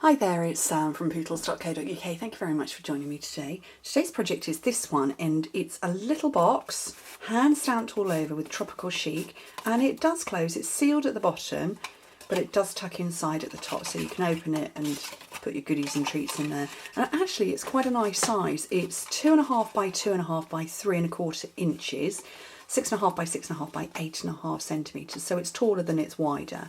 Hi there, it's Sam from poodles.co.uk. Thank you very much for joining me today. Today's project is this one, and it's a little box, hand stamped all over with Tropical Chic, and it does close. It's sealed at the bottom, but it does tuck inside at the top, so you can open it and put your goodies and treats in there. And actually, it's quite a nice size. It's 2.5 by 2.5 by 3.25 inches, 6.5 by 6.5 by 8.5 centimetres, so it's taller than it's wider.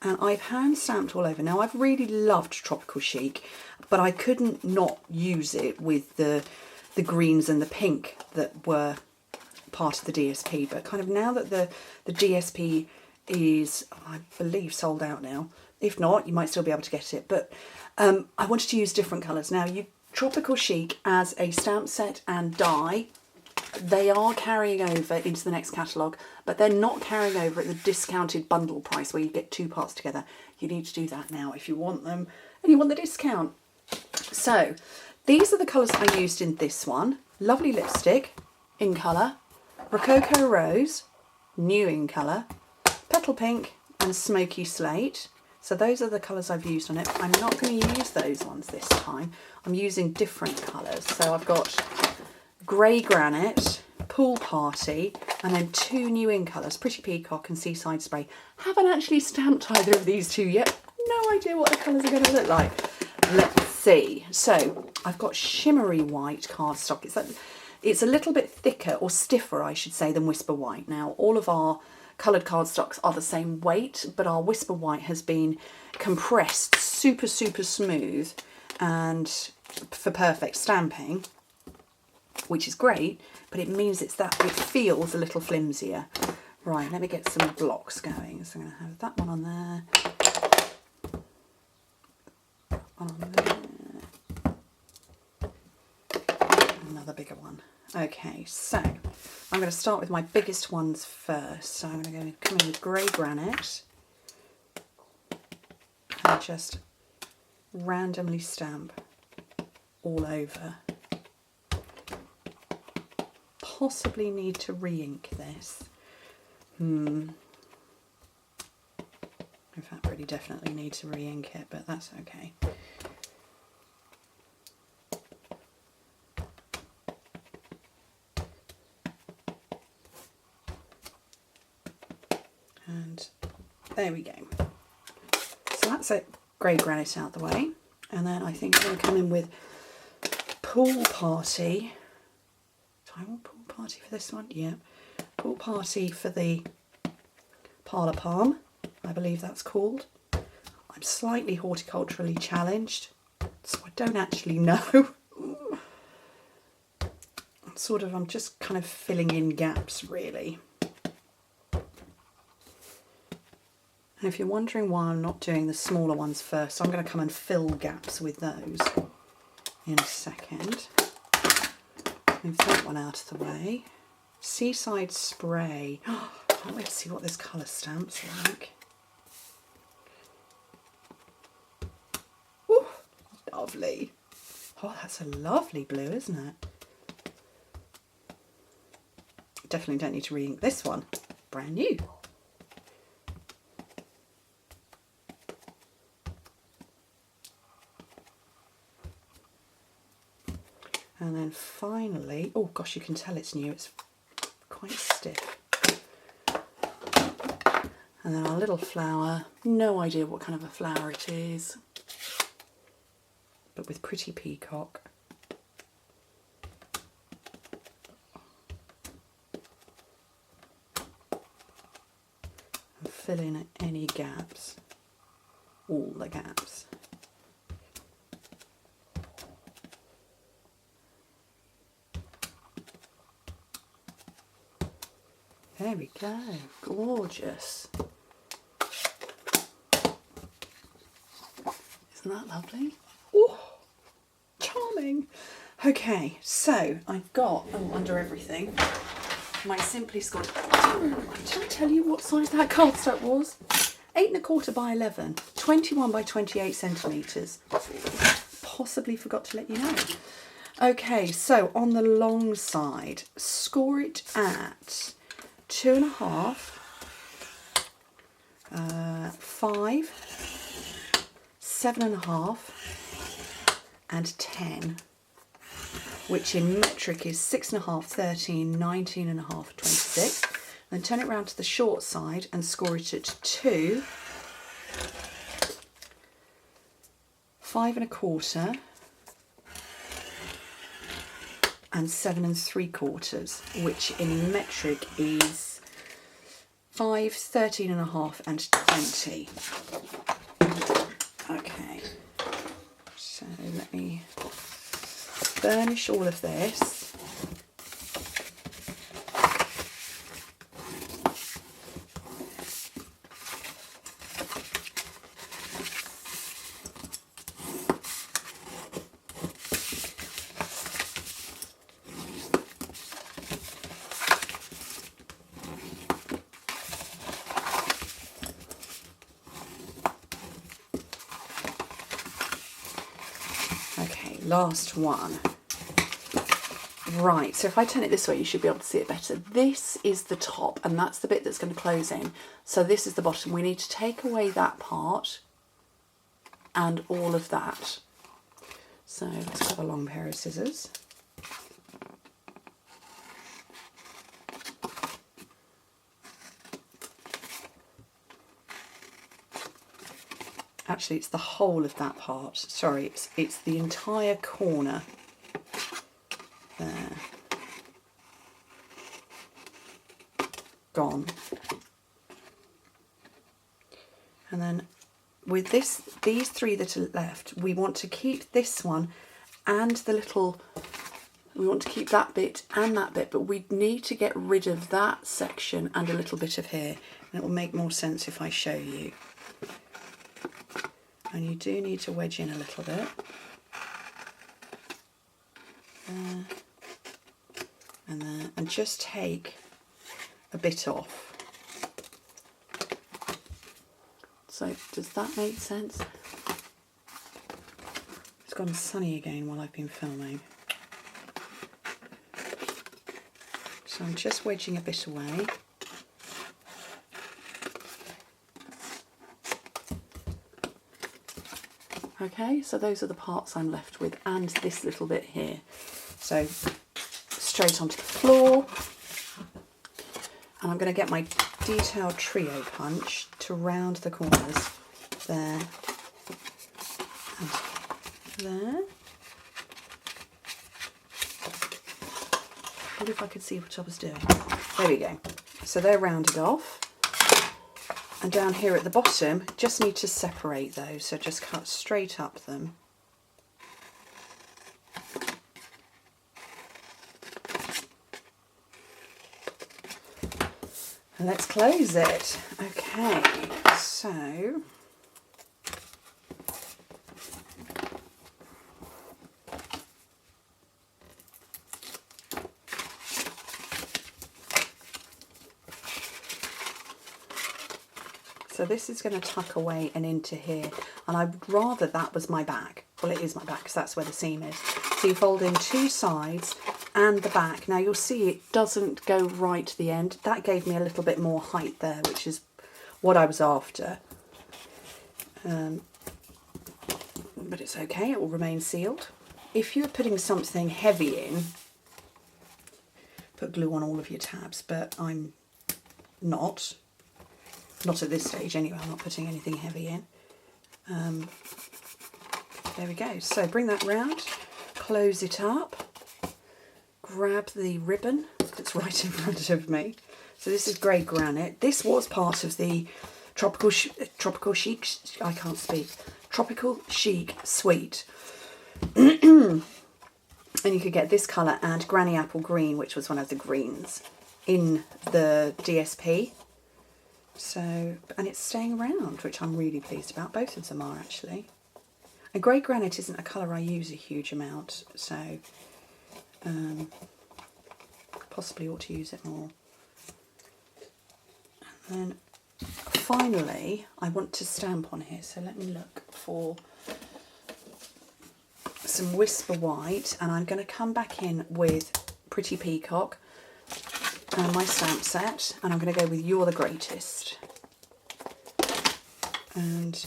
And I've hand stamped all over. Now, I've really loved Tropical Chic, but I couldn't not use it with the greens and the pink that were part of the DSP. But kind of now that the DSP is, I believe, sold out now. If not, you might still be able to get it. But I wanted to use different colours. Now, Tropical Chic as a stamp set and die, they are carrying over into the next catalogue, but they're not carrying over at the discounted bundle price where you get two parts together. You need to do that now if you want them and you want the discount. So these are the colours I used in this one. Lovely lipstick in colour, Rococo Rose, new in colour, Petal Pink and Smoky Slate. So those are the colours I've used on it. I'm not going to use those ones this time. I'm using different colours. So I've got Grey Granite, Pool Party, and then two new in colours, Pretty Peacock and Seaside Spray. Haven't actually stamped either of these two yet. No idea what the colours are going to look like. Let's see. So I've got shimmery white cardstock. It's a little bit thicker, or stiffer I should say, than Whisper White. Now all of our coloured cardstocks are the same weight, but our Whisper White has been compressed super smooth and for perfect stamping, which is great, but it means it feels a little flimsier. Right, let me get some blocks going. So I'm going to have that one on there, that one on there, another bigger one. Okay, so I'm going to start with my biggest ones first. So I'm going to come in with Grey Granite and just randomly stamp all over. Possibly need to re-ink this. In fact, really definitely need to re-ink it, but that's okay. And there we go. So that's it, Grey Granite out the way. And then I think I'm going to come in with Pool Party. Do I want Pool Party for this one? Yeah. Pool Party for the Parlour Palm, I believe that's called. I'm slightly horticulturally challenged, so I don't actually know. I'm just kind of filling in gaps, really. And if you're wondering why I'm not doing the smaller ones first, I'm going to come and fill gaps with those in a second. Move that one out of the way. Seaside Spray. Can't wait to see what this colour stamp's like. Ooh, lovely. Oh, that's a lovely blue, isn't it? Definitely don't need to re-ink this one. Brand new. And then finally, oh gosh, you can tell it's new, it's quite stiff. And then our little flower, no idea what kind of a flower it is, but with Pretty Peacock. And fill in any gaps, all the gaps. There we go, gorgeous. Isn't that lovely? Oh, charming. Okay, so I've got, under everything, my Simply Scored. Did I tell you what size that cardstock was? 8.25 by 11, 21 by 28 centimetres. Possibly forgot to let you know. Okay, so on the long side, score it at 2.5, 5, 7.5 and 10, which in metric is 6.5, 13, 19.5, 26. Then turn it round to the short side and score it at 2, 5.25, and 7.75, which in metric is 5, 13.5, and 20. Okay, so let me burnish all of this. Okay, last one. Right, so if I turn it this way, you should be able to see it better. This is the top, and that's the bit that's going to close in. So this is the bottom. We need to take away that part and all of that. So let's grab a long pair of scissors. Actually, it's the whole of that part. Sorry, it's the entire corner. There. Gone. And then with these three that are left, we want to keep this one and the little, we want to keep that bit and that bit, but we need to get rid of that section and a little bit of here. And it will make more sense if I show you. And you do need to wedge in a little bit. There. And there. And just take a bit off. So does that make sense? It's gone sunny again while I've been filming. So I'm just wedging a bit away. Okay, so those are the parts I'm left with, and this little bit here. So straight onto the floor, and I'm going to get my detailed trio punch to round the corners there and there. I wonder if I could see what I was doing. There we go. So they're rounded off. And down here at the bottom, just need to separate those, so just cut straight up them. And let's close it. Okay, so this is going to tuck away and into here, and I'd rather that was my back. Well, it is my back because that's where the seam is. So you fold in two sides and the back. Now you'll see it doesn't go right to the end. That gave me a little bit more height there, which is what I was after. But it's okay, it will remain sealed. If you're putting something heavy in, put glue on all of your tabs, but I'm not. Not at this stage anyway, I'm not putting anything heavy in. There we go. So bring that round, close it up, grab the ribbon that's right in front of me. So this is grey granite. This was part of the Tropical Chic, I can't speak, Tropical Chic Suite. And you could get this colour and Granny Apple Green, which was one of the greens, in the DSP. So, and it's staying around, which I'm really pleased about. Both of them are actually. And grey granite isn't a colour I use a huge amount, so possibly ought to use it more. And then finally, I want to stamp on here, so let me look for some Whisper White, and I'm going to come back in with Pretty Peacock and my stamp set, and I'm going to go with You're the Greatest. And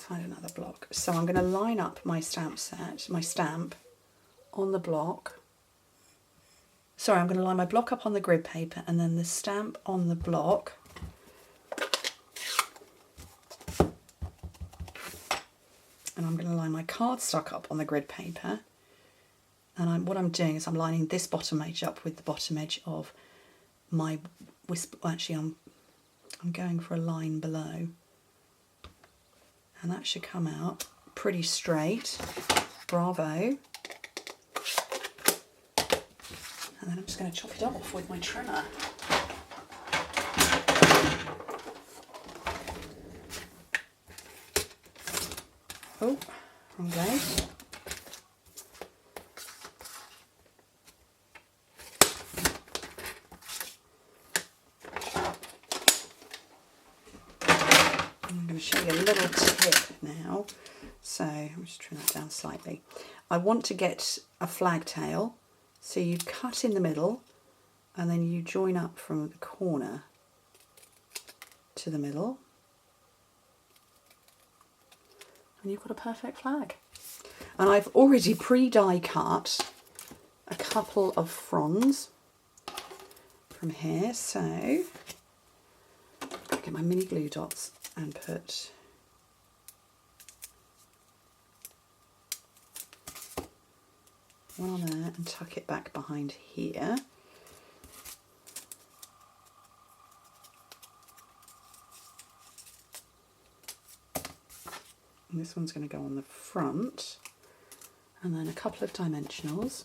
find another block. So I'm going to line up my stamp set, my stamp on the block. Sorry, I'm going to line my block up on the grid paper and then the stamp on the block. And I'm going to line my cardstock up on the grid paper. And what I'm doing is I'm lining this bottom edge up with the bottom edge of my actually I'm going for a line below. And that should come out pretty straight. Bravo. And then I'm just going to chop it off with my trimmer. Oh, wrong blade. I'm going to show you a little tip now. So I'm just trim that down slightly. I want to get a flag tail, so you cut in the middle and then you join up from the corner to the middle. And you've got a perfect flag. And I've already pre-die cut a couple of fronds from here, so I'll get my mini glue dots and put one on there and tuck it back behind here. And this one's going to go on the front, and then a couple of dimensionals.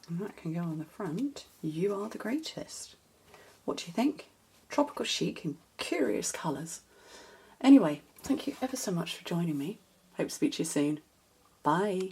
And that can go on the front. You are the greatest. What do you think? Tropical chic in curious colours. Anyway, thank you ever so much for joining me. Hope to speak to you soon. Bye.